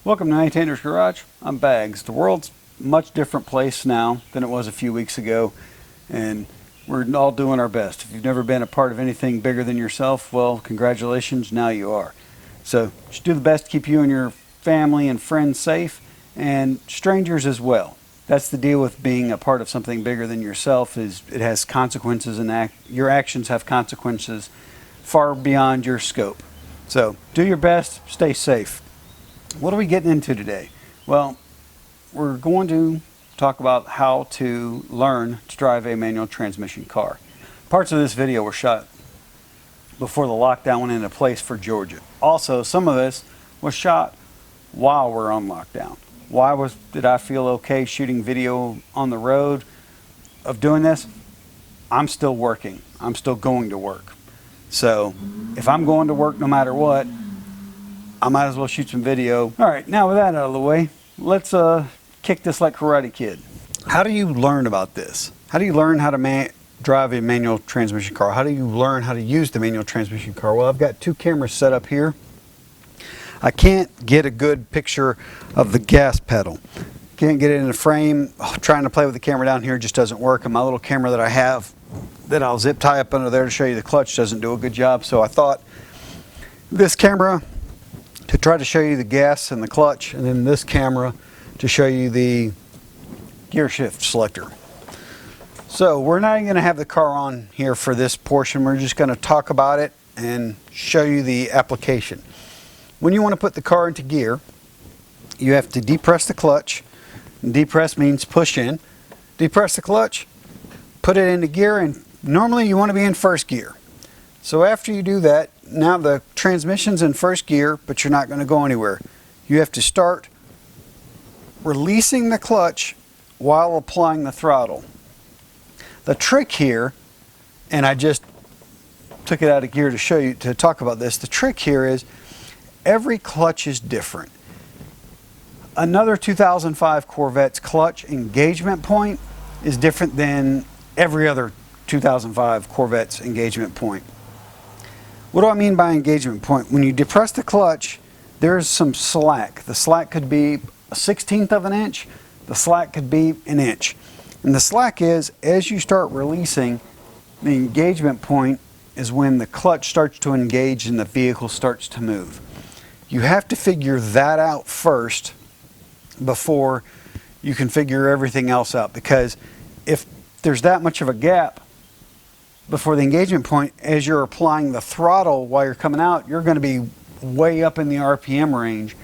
Welcome to Maintainers Garage. I'm Bags. The world's a much different place now than it was a few weeks ago, and we're all doing our best. If you've never been a part of anything bigger than yourself, well, congratulations, now you are. So just do the best to keep you and your family and friends safe, and strangers as well. That's the deal with being a part of something bigger than yourself, is it has consequences, and your actions have consequences far beyond your scope. So do your best, stay safe. What are we getting into today? Well, we're going to talk about how to learn to drive a manual transmission car. Parts of this video were shot before the lockdown went into place for Georgia. Also, some of this was shot while we're on lockdown. Why did I feel okay shooting video on the road of doing this? I'm still working. I'm still going to work. So if I'm going to work no matter what, I might as well shoot some video. All right, now with that out of the way, let's kick this like Karate Kid. How do you learn about this? How do you learn how to drive a manual transmission car? How do you learn how to use the manual transmission car? Well, I've got two cameras set up here. I can't get a good picture of the gas pedal. Can't get it in the frame. Trying to play with the camera down here just doesn't work. And my little camera that I have that I'll zip tie up under there to show you the clutch doesn't do a good job. So I thought this camera to try to show you the gas and the clutch, and then this camera to show you the gear shift selector. So we're not even going to have the car on here for this portion. We're just going to talk about it and show you the application. When you want to put the car into gear, you have to depress the clutch. Depress means push in. Depress the clutch, put it into gear, and normally you want to be in first gear. So after you do that, now the transmission's in first gear, but you're not going to go anywhere. You have to start releasing the clutch while applying the throttle. The trick here, and I just took it out of gear to show you, to talk about this, the trick here is every clutch is different. Another 2005 Corvette's clutch engagement point is different than every other 2005 Corvette's engagement point. What do I mean by engagement point? When you depress the clutch, there's some slack. The slack could be 1/16 of an inch. The slack could be an inch. And the slack is, as you start releasing, the engagement point is when the clutch starts to engage and the vehicle starts to move. You have to figure that out first before you can figure everything else out, because if there's that much of a gap before the engagement point, as you're applying the throttle while you're coming out, you're going to be way up in the RPM range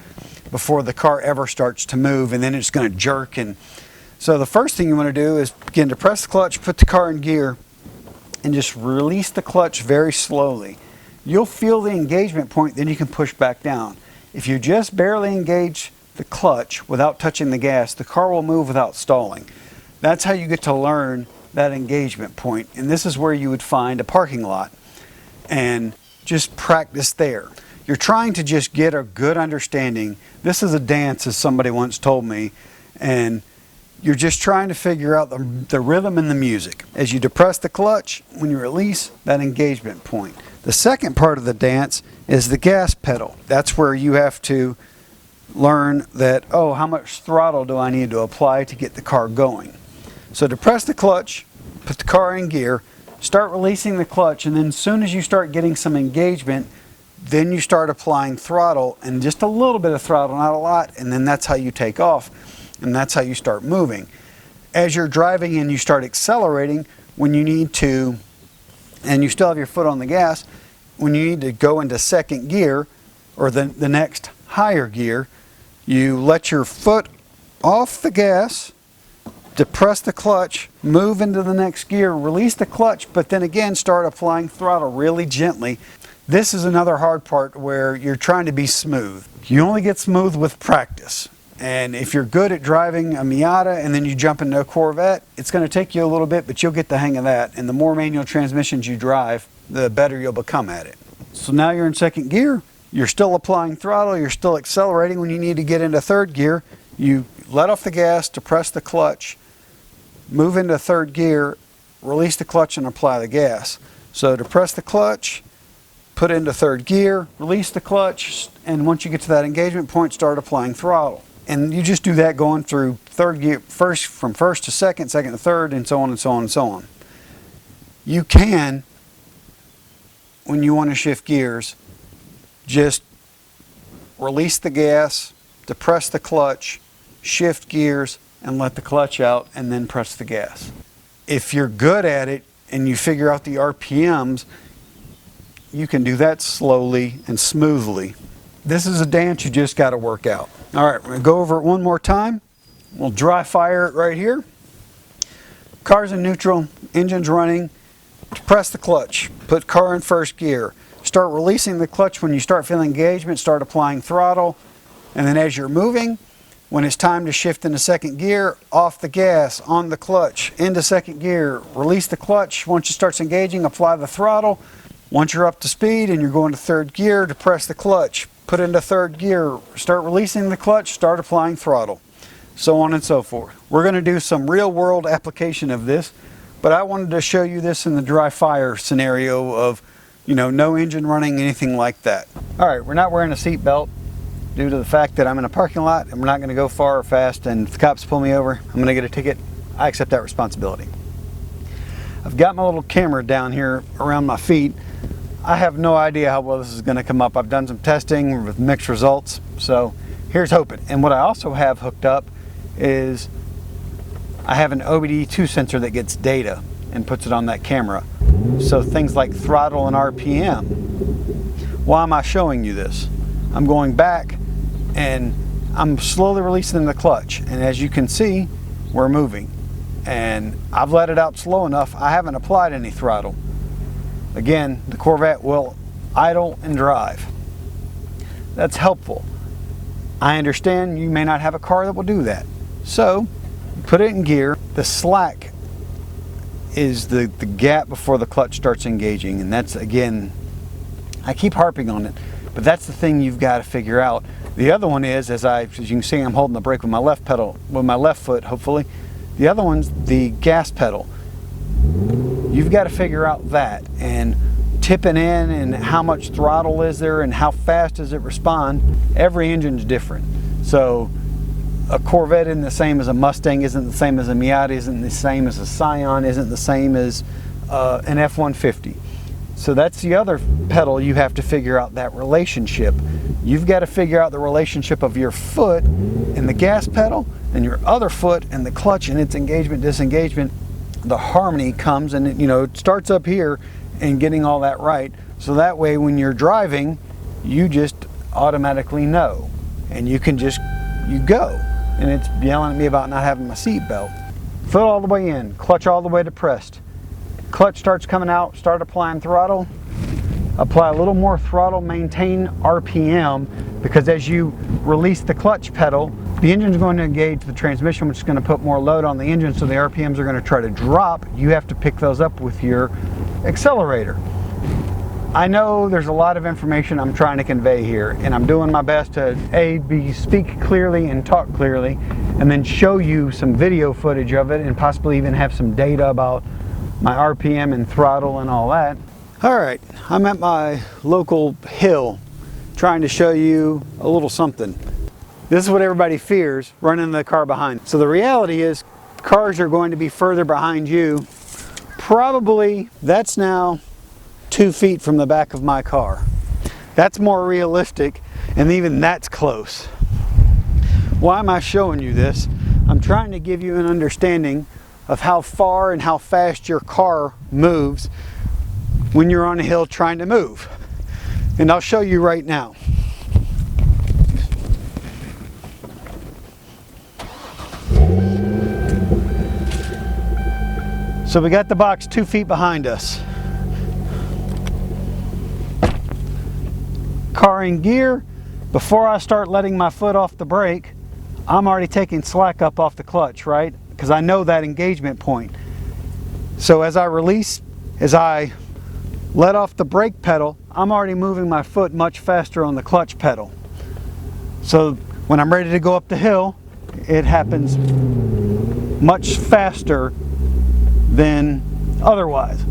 before the car ever starts to move, and then it's going to jerk. And so the first thing you want to do is begin to press the clutch, put the car in gear, and just release the clutch very slowly. You'll feel the engagement point, then you can push back down. If you just barely engage the clutch without touching the gas, the car will move without stalling. That's how you get to learn that engagement point, and this is where you would find a parking lot and just practice there. You're trying to just get a good understanding. This is a dance, as somebody once told me, and you're just trying to figure out the rhythm and the music. As you depress the clutch, when you release, that engagement point. The second part of the dance is the gas pedal. That's where you have to learn that, oh, how much throttle do I need to apply to get the car going? So depress the clutch, put the car in gear, start releasing the clutch, and then as soon as you start getting some engagement, then you start applying throttle, and just a little bit of throttle, not a lot, and then that's how you take off, and that's how you start moving. As you're driving and you start accelerating, when you need to, and you still have your foot on the gas, when you need to go into second gear, or the next higher gear, you let your foot off the gas, depress the clutch, move into the next gear, release the clutch, but then again start applying throttle really gently. This is another hard part where you're trying to be smooth. You only get smooth with practice. And if you're good at driving a Miata and then you jump into a Corvette, it's going to take you a little bit, but you'll get the hang of that. And the more manual transmissions you drive, the better you'll become at it. So now you're in second gear, you're still applying throttle, you're still accelerating. When you need to get into third gear, you let off the gas, depress the clutch, move into third gear, release the clutch and apply the gas. So depress the clutch, put into third gear, release the clutch, and once you get to that engagement point, start applying throttle. And you just do that going through third gear, from first to second, second to third, and so on and so on and so on. You can, when you want to shift gears, just release the gas, depress the clutch, shift gears, and let the clutch out, and then press the gas. If you're good at it and you figure out the RPMs, you can do that slowly and smoothly. This is a dance you just got to work out. All right, we're going to go over it one more time. We'll dry fire it right here. Car's in neutral, engine's running. Depress the clutch, put car in first gear. Start releasing the clutch when you start feeling engagement, start applying throttle. And then as you're moving, when it's time to shift into second gear, off the gas, on the clutch, into second gear, release the clutch. Once it starts engaging, apply the throttle. Once you're up to speed and you're going to third gear, depress the clutch, put into third gear, start releasing the clutch, start applying throttle, so on and so forth. We're going to do some real world application of this, but I wanted to show you this in the dry fire scenario of, no engine running, anything like that. All right, we're not wearing a seat belt due to the fact that I'm in a parking lot and we're not going to go far or fast, and if the cops pull me over, I'm going to get a ticket. I accept that responsibility. I've got my little camera down here around my feet. I have no idea how well this is going to come up. I've done some testing with mixed results, so here's hoping. And what I also have hooked up is I have an OBD2 sensor that gets data and puts it on that camera. So things like throttle and RPM. Why am I showing you this? I'm going back and I'm slowly releasing the clutch, and as you can see, we're moving. And I've let it out slow enough, I haven't applied any throttle. Again, the Corvette will idle and drive. That's helpful. I understand you may not have a car that will do that. So, put it in gear. The slack is the gap before the clutch starts engaging, and that's, again, I keep harping on it, but that's the thing you've got to figure out. The other one is, as you can see, I'm holding the brake with my left pedal, with my left foot, hopefully. The other one's the gas pedal. You've got to figure out that, and tipping in, and how much throttle is there, and how fast does it respond. Every engine's different. So a Corvette isn't the same as a Mustang, isn't the same as a Miata, isn't the same as a Scion, isn't the same as an F-150. So that's the other pedal you have to figure out, that relationship. You've got to figure out the relationship of your foot and the gas pedal, and your other foot and the clutch and its engagement, disengagement. The harmony comes, and it starts up here and getting all that right. So that way when you're driving, you just automatically know, and you can just, you go. And it's yelling at me about not having my seat belt. Foot all the way in, clutch all the way depressed. Clutch starts coming out, start applying throttle. Apply a little more throttle, maintain RPM, because as you release the clutch pedal, the engine's going to engage the transmission, which is going to put more load on the engine, so the RPMs are going to try to drop. You have to pick those up with your accelerator. I know there's a lot of information I'm trying to convey here, and I'm doing my best to speak clearly and talk clearly, and then show you some video footage of it, and possibly even have some data about my RPM and throttle and all that. Alright, I'm at my local hill trying to show you a little something. This is what everybody fears, running the car behind. So the reality is, cars are going to be further behind you. Probably, that's now 2 feet from the back of my car. That's more realistic, and even that's close. Why am I showing you this? I'm trying to give you an understanding of how far and how fast your car moves when you're on a hill trying to move. And I'll show you right now. So we got the box 2 feet behind us. Car in gear. Before I start letting my foot off the brake, I'm already taking slack up off the clutch, right? Because I know that engagement point. So as I release, as I let off the brake pedal, I'm already moving my foot much faster on the clutch pedal. So when I'm ready to go up the hill, it happens much faster than otherwise.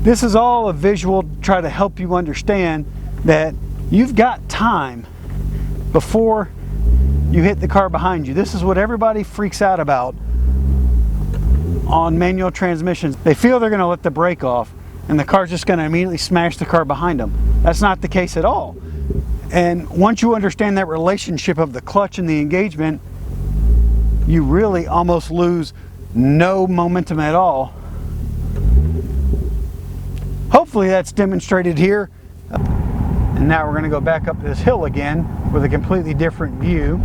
This is all a visual to try to help you understand that you've got time before you hit the car behind you. This is what everybody freaks out about on manual transmissions. They feel they're going to let the brake off and the car's just going to immediately smash the car behind them. That's not the case at all. And once you understand that relationship of the clutch and the engagement, you really almost lose no momentum at all. Hopefully that's demonstrated here. And now we're going to go back up this hill again with a completely different view.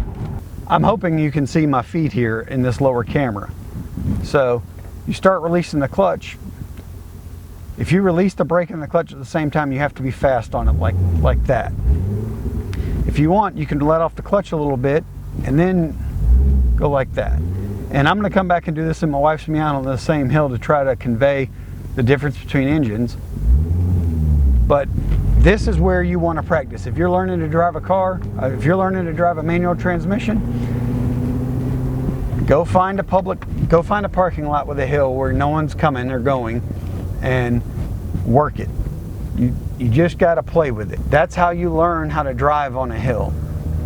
I'm hoping you can see my feet here in this lower camera. So you start releasing the clutch. If you release the brake and the clutch at the same time, you have to be fast on it like that. If you want, you can let off the clutch a little bit and then go like that. And I'm going to come back and do this in my wife's Miata on the same hill to try to convey the difference between engines. But this is where you want to practice. If you're learning to drive a car, if you're learning to drive a manual transmission, go find a parking lot with a hill where no one's coming or going and work it. You just got to play with it. That's how you learn how to drive on a hill.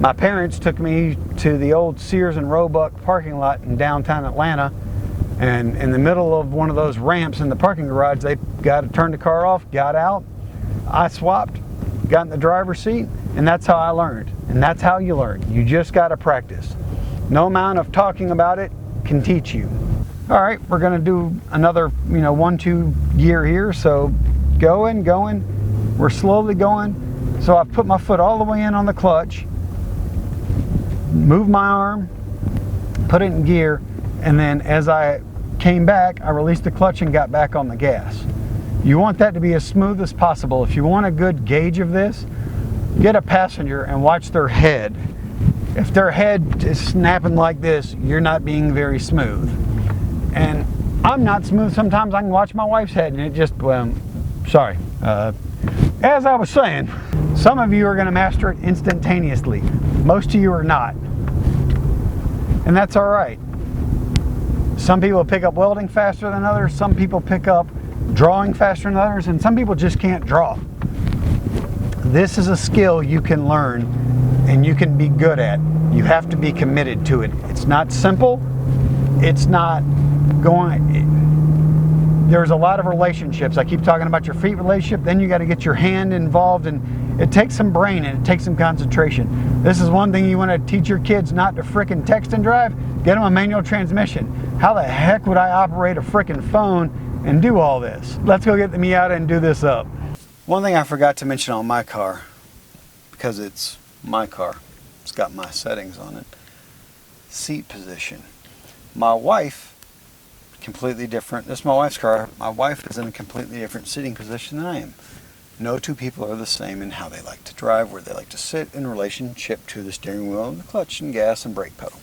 My parents took me to the old Sears and Roebuck parking lot in downtown Atlanta, and in the middle of one of those ramps in the parking garage, they got to turn the car off, got out, I swapped, got in the driver's seat, and that's how I learned. And that's how you learn. You just got to practice. No amount of talking about it can teach you. All right, we're going to do another 1-2 gear here. So going, we're slowly going. So I've put my foot all the way in on the clutch, moved my arm, put it in gear, and then as I came back, I released the clutch and got back on the gas. You want that to be as smooth as possible. If you want a good gauge of this, get a passenger and watch their head. If their head is snapping like this, you're not being very smooth. And I'm not smooth. Sometimes I can watch my wife's head and it just, sorry. As I was saying, some of you are going to master it instantaneously. Most of you are not. And that's all right. Some people pick up welding faster than others. Some people pick up drawing faster than others. And some people just can't draw. This is a skill you can learn and you can be good at. You have to be committed to it. It's not simple. It's not going. There's a lot of relationships. I keep talking about your feet relationship. Then you got to get your hand involved, and it takes some brain and it takes some concentration. This is one thing you want to teach your kids not to frickin' text and drive. Get them a manual transmission. How the heck would I operate a frickin' phone and do all this? Let's go get the Miata and do this up. One thing I forgot to mention on my car, because it's my car, it's got my settings on it, seat position. My wife, completely different. This is my wife's car. My wife is in a completely different sitting position than I am. No two people are the same in how they like to drive, where they like to sit in relationship to the steering wheel and the clutch and gas and brake pedal.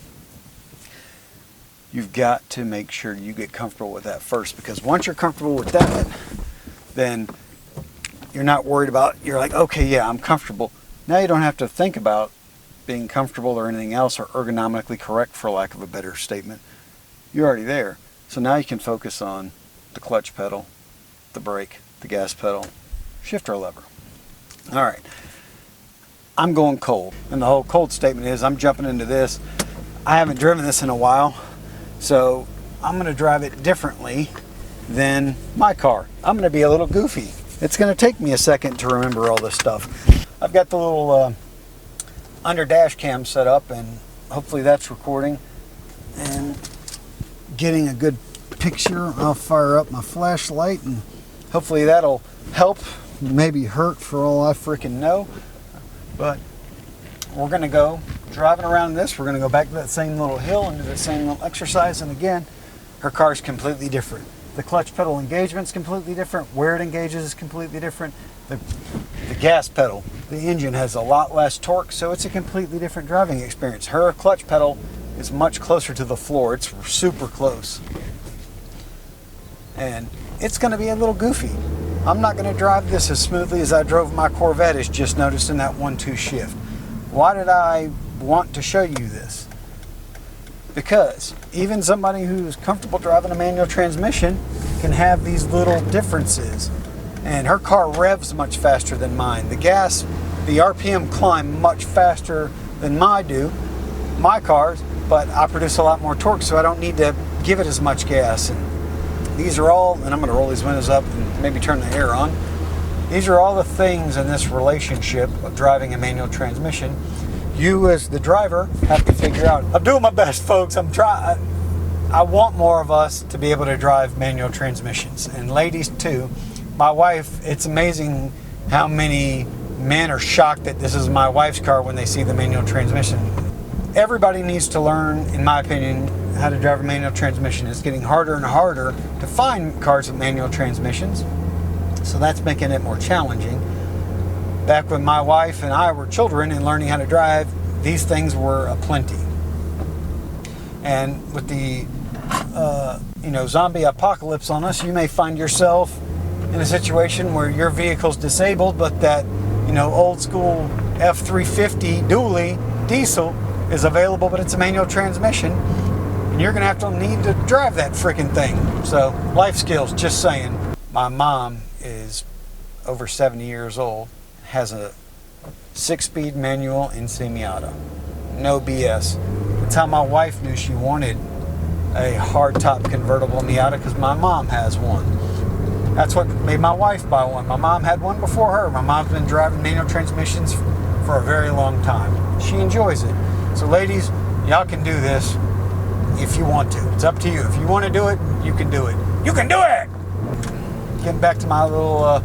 You've got to make sure you get comfortable with that first, because once you're comfortable with that, then you're not worried about, you're like, okay, yeah, I'm comfortable. Now you don't have to think about being comfortable or anything else, or ergonomically correct, for lack of a better statement. You're already there. So now you can focus on the clutch pedal, the brake, the gas pedal, shifter lever. All right, I'm going cold. And the whole cold statement is I'm jumping into this. I haven't driven this in a while, so I'm going to drive it differently than my car. I'm going to be a little goofy. It's going to take me a second to remember all this stuff. I've got the little under dash cam set up, and hopefully that's recording and getting a good picture. I'll fire up my flashlight and hopefully that'll help, maybe hurt for all I freaking know. But we're going to go driving around this. We're going to go back to that same little hill and do the same little exercise. And again, her car's completely different. The clutch pedal engagement's completely different. Where it engages is completely different. The gas pedal, the engine has a lot less torque, so it's a completely different driving experience. Her clutch pedal is much closer to the floor. It's super close. And it's going to be a little goofy. I'm not going to drive this as smoothly as I drove my Corvette, as just noticed in that 1-2 shift. Why did I want to show you this? Because even somebody who's comfortable driving a manual transmission can have these little differences. and her car revs much faster than mine. The RPM climb much faster than my cars, but I produce a lot more torque, so I don't need to give it as much gas. And these are all, and I'm going to roll these windows up and maybe turn the air on. These are all the things in this relationship of driving a manual transmission you as the driver have to figure out. I'm doing my best, folks. I want more of us to be able to drive manual transmissions, and ladies too. My wife, it's amazing how many men are shocked that this is my wife's car when they see the manual transmission. Everybody needs to learn, in my opinion, how to drive a manual transmission. It's getting harder and harder to find cars with manual transmissions, so that's making it more challenging. Back when my wife and I were children and learning how to drive, these things were aplenty. And with the zombie apocalypse on us, you may find yourself in a situation where your vehicle's disabled, but that old school F350 dually diesel is available, but it's a manual transmission, and you're gonna have to need to drive that freaking thing. So life skills, just saying. My mom is over 70 years old, has a 6-speed manual NC Miata. No BS. That's how my wife knew she wanted a hardtop convertible Miata, because my mom has one. That's what made my wife buy one. My mom had one before her. My mom's been driving manual transmissions for a very long time. She enjoys it. So ladies, y'all can do this if you want to. It's up to you. If you want to do it, you can do it. You can do it! Getting back to my little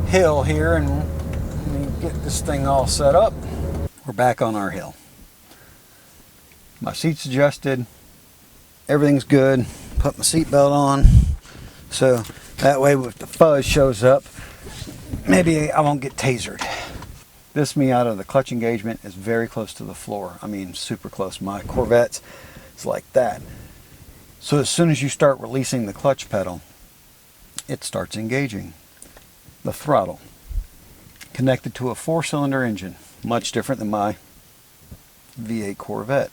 hill here, and let me get this thing all set up. We're back on our hill. My seat's adjusted. Everything's good. Put my seatbelt on. So that way if the fuzz shows up, maybe I won't get tasered. This Miata, the clutch engagement is very close to the floor. I mean, super close. My Corvette's, it's like that. So as soon as you start releasing the clutch pedal, it starts engaging the throttle. Connected to a 4-cylinder engine, much different than my V8 Corvette.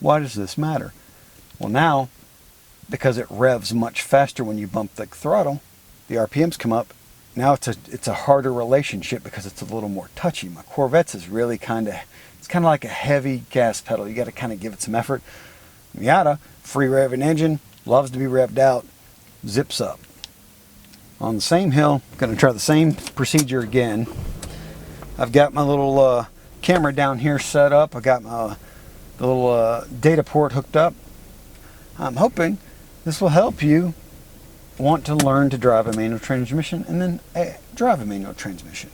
Why does this matter? Well, now, because it revs much faster when you bump the throttle, the RPMs come up. Now it's a harder relationship because it's a little more touchy. My Corvette's is really it's kind of like a heavy gas pedal. You got to kind of give it some effort. Miata, free revving engine, loves to be revved out, zips up. On the same hill, I'm going to try the same procedure again. I've got my little camera down here set up. I got my the little data port hooked up. I'm hoping this will help you want to learn to drive a manual transmission and then drive a manual transmission.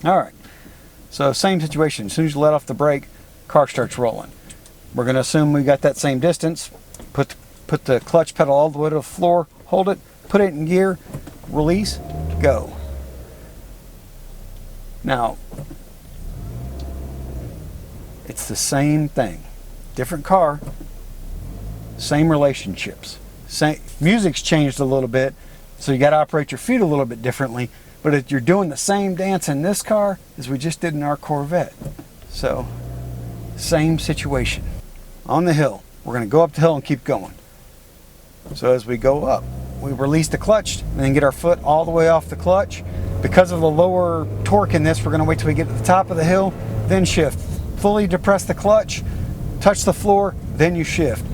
Alright, so same situation. As soon as you let off the brake, car starts rolling. We're going to assume we got that same distance. Put the clutch pedal all the way to the floor, hold it, put it in gear, release, go. Now, it's the same thing. Different car, same relationships. Music's changed a little bit, so you got to operate your feet a little bit differently, but if you're doing the same dance in this car as we just did in our Corvette. So, same situation. On the hill, we're going to go up the hill and keep going. So as we go up, we release the clutch and then get our foot all the way off the clutch. Because of the lower torque in this, we're going to wait till we get to the top of the hill, then shift. Fully depress the clutch, touch the floor, then you shift.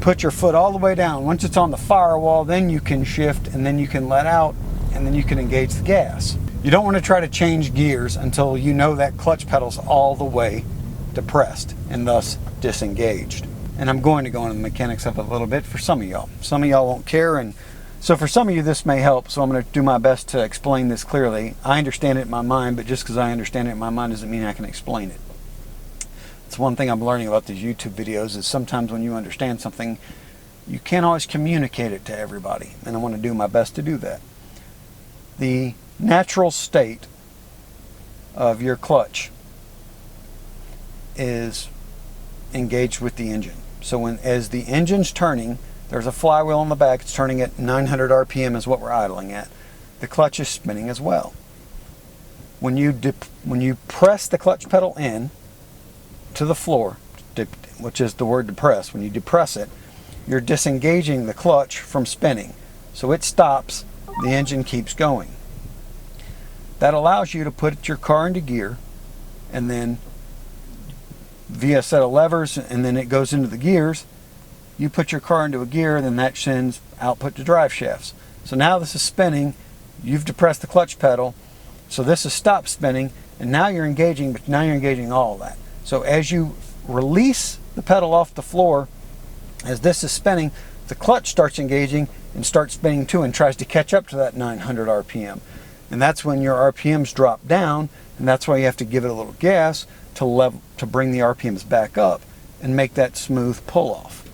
Put your foot all the way down. Once it's on the firewall, then you can shift, and then you can let out, and then you can engage the gas. You don't want to try to change gears until you know that clutch pedal's all the way depressed and thus disengaged. And I'm going to go into the mechanics of it a little bit for some of y'all. Some of y'all won't care, and so for some of you this may help, so I'm going to do my best to explain this clearly. I understand it in my mind, but just because I understand it in my mind doesn't mean I can explain it. It's one thing I'm learning about these YouTube videos is sometimes when you understand something, you can't always communicate it to everybody, and I want to do my best to do that. The natural state of your clutch is engaged with the engine. So as the engine's turning, there's a flywheel on the back, it's turning at 900 RPM is what we're idling at. The clutch is spinning as well. When you press the clutch pedal in to the floor, which is the word depress, when you depress it, you're disengaging the clutch from spinning. So it stops the engine keeps going. That allows you to put your car into gear, and then via a set of levers, and then it goes into the gears. You put your car into a gear, and then that sends output to drive shafts. So now this is spinning, you've depressed the clutch pedal, so this has stopped spinning, and now you're engaging, but now you're engaging all of that. So as you release the pedal off the floor, as this is spinning, the clutch starts engaging and starts spinning too, and tries to catch up to that 900 RPM. And that's when your RPMs drop down, and that's why you have to give it a little gas to bring the RPMs back up and make that smooth pull off.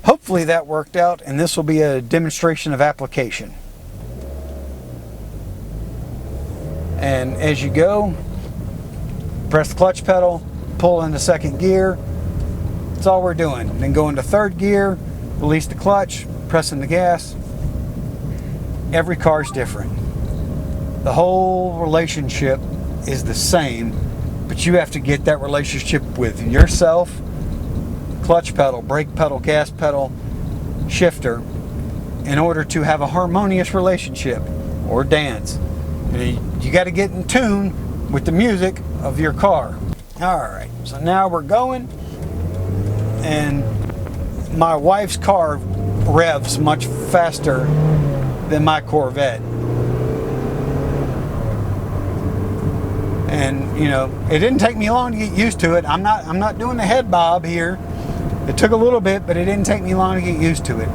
Hopefully that worked out, and this will be a demonstration of application. And as you go, press the clutch pedal, pull into second gear. That's all we're doing. Then go into third gear, release the clutch, pressing the gas. Every car's different. The whole relationship is the same, but you have to get that relationship with yourself, clutch pedal, brake pedal, gas pedal, shifter, in order to have a harmonious relationship or dance. You got to get in tune with the music of your car. Alright, so now we're going, and my wife's car revs much faster than my Corvette. And you know, it didn't take me long to get used to it. I'm not doing the head bob here. It took a little bit, but it didn't take me long to get used to it.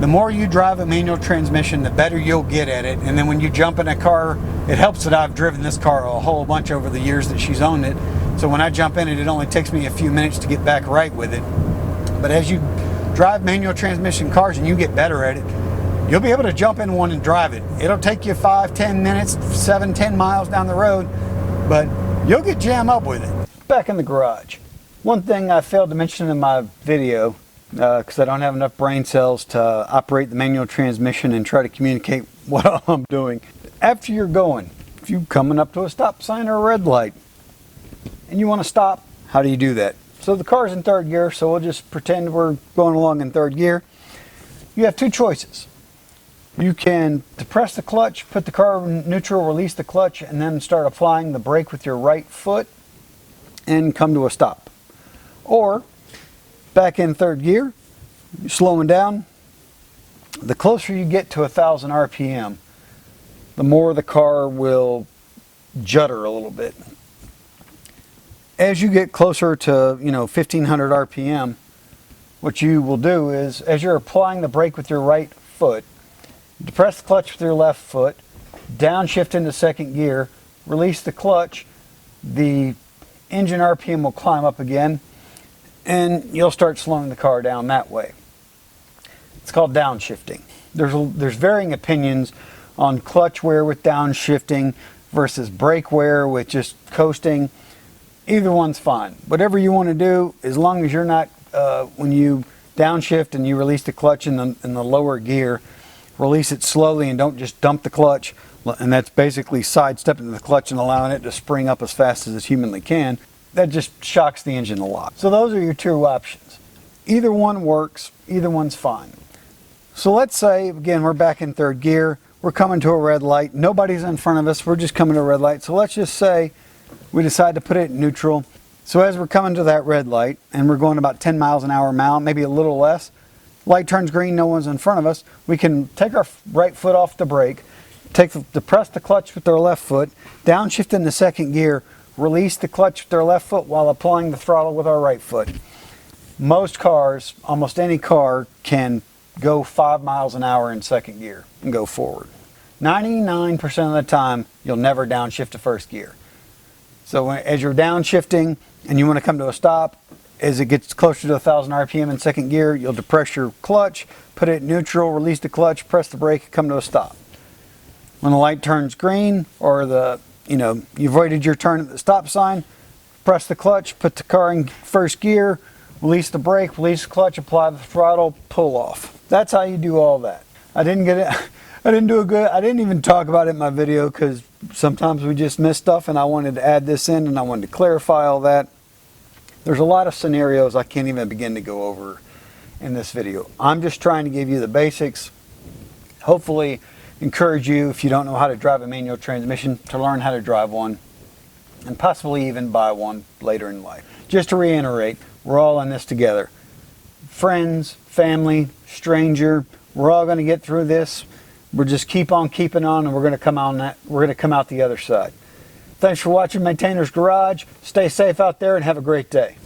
The more you drive a manual transmission, the better you'll get at it. And then when you jump in a car, it helps that I've driven this car a whole bunch over the years that she's owned it. So when I jump in it, it only takes me a few minutes to get back right with it. But as you drive manual transmission cars and you get better at it, you'll be able to jump in one and drive it. It'll take you 5-10 minutes, 7-10 miles down the road, but you'll get jammed up with it. Back in the garage. One thing I failed to mention in my video, because I don't have enough brain cells to operate the manual transmission and try to communicate what I'm doing. After you're going, if you're coming up to a stop sign or a red light and you want to stop, how do you do that? So the car's in third gear, so we'll just pretend we're going along in third gear. You have two choices. You can depress the clutch, put the car in neutral, release the clutch, and then start applying the brake with your right foot and come to a stop. Or back in third gear, you're slowing down. The closer you get to 1,000 RPM, the more the car will judder a little bit. As you get closer to 1,500 RPM, what you will do is, as you're applying the brake with your right foot, depress the clutch with your left foot, downshift into second gear, release the clutch, the engine RPM will climb up again, and you'll start slowing the car down that way. It's called downshifting. There's varying opinions on clutch wear with downshifting versus brake wear with just coasting. Either one's fine. Whatever you want to do, as long as you're not, when you downshift and you release the clutch in the lower gear, release it slowly and don't just dump the clutch, and that's basically sidestepping the clutch and allowing it to spring up as fast as it humanly can. That just shocks the engine a lot. So those are your two options. Either one works, either one's fine. So let's say, again, we're back in third gear, we're coming to a red light, nobody's in front of us, we're just coming to a red light. So let's just say we decide to put it in neutral. So as we're coming to that red light, and we're going about 10 miles an hour mile, maybe a little less, light turns green, no one's in front of us, we can take our right foot off the brake, depress the clutch with our left foot, downshift into second gear, release the clutch with our left foot while applying the throttle with our right foot. Most cars, almost any car, can go 5 miles an hour in second gear and go forward. 99% of the time, you'll never downshift to first gear. So as you're downshifting and you want to come to a stop, as it gets closer to 1,000 RPM in second gear, you'll depress your clutch, put it in neutral, release the clutch, press the brake, come to a stop. When the light turns green, or you avoided your turn at the stop sign, press the clutch, put the car in first gear, release the brake, release the clutch, apply the throttle, pull off. That's how you do all that. I didn't even talk about it in my video because sometimes we just miss stuff, and I wanted to add this in and I wanted to clarify all that. There's a lot of scenarios I can't even begin to go over in this video. I'm just trying to give you the basics. Hopefully, encourage you, if you don't know how to drive a manual transmission, to learn how to drive one and possibly even buy one later in life. Just to reiterate, we're all in this together. Friends, family, stranger, we're all going to get through this. We're just keep on keeping on, and we're going to come out the other side. Thanks for watching Maintainer's Garage. Stay safe out there and have a great day.